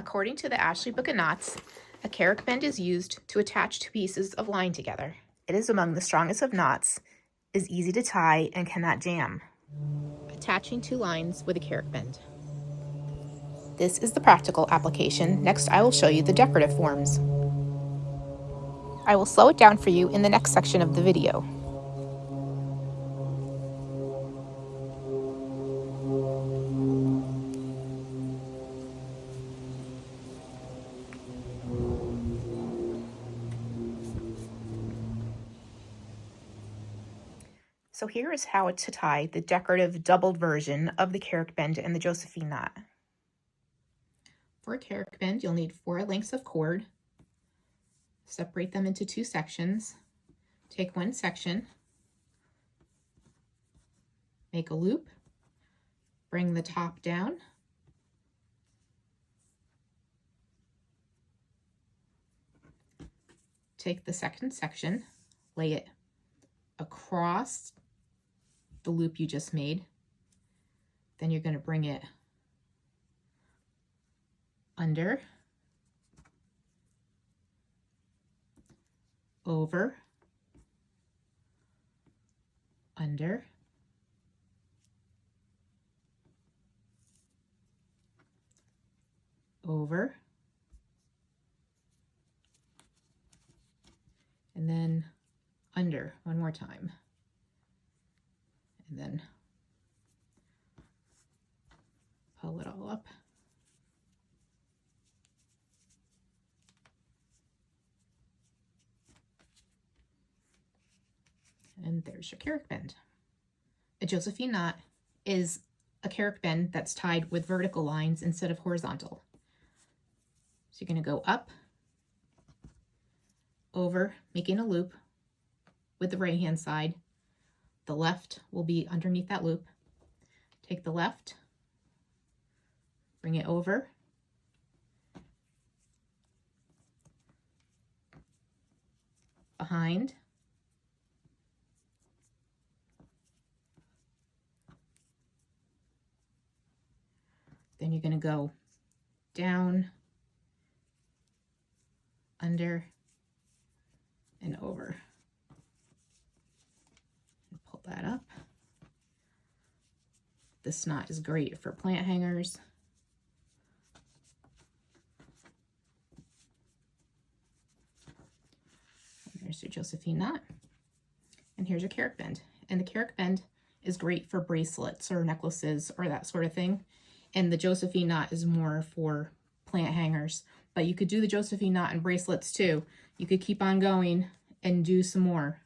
According to the Ashley Book of Knots, a Carrick bend is used to attach two pieces of line together. It is among the strongest of knots, is easy to tie, and cannot jam. Attaching two lines with a Carrick bend. This is the practical application. Next, I will show you the decorative forms. I will slow it down for you in the next section of the video. So here is how to tie the decorative doubled version of the Carrick bend and the Josephine knot. For a Carrick bend, you'll need 4 lengths of cord. Separate them into 2 sections. Take one section, make a loop, bring the top down, take the second section, lay it across the loop you just made. Then you're going to bring it under, over, under, over, and then under one more time, and then pull it all up. And there's your Carrick bend. A Josephine knot is a Carrick bend that's tied with vertical lines instead of horizontal. So you're going to go up, over, making a loop with the right hand side. The left will be underneath that loop. Take the left, bring it over, behind, then you're going to go down, under, and over. And pull that up. This knot is great for plant hangers. And there's your Josephine knot. And here's your Carrick bend. And the Carrick bend is great for bracelets or necklaces or that sort of thing. And the Josephine knot is more for plant hangers. But you could do the Josephine knot and bracelets too. You could keep on going and do some more.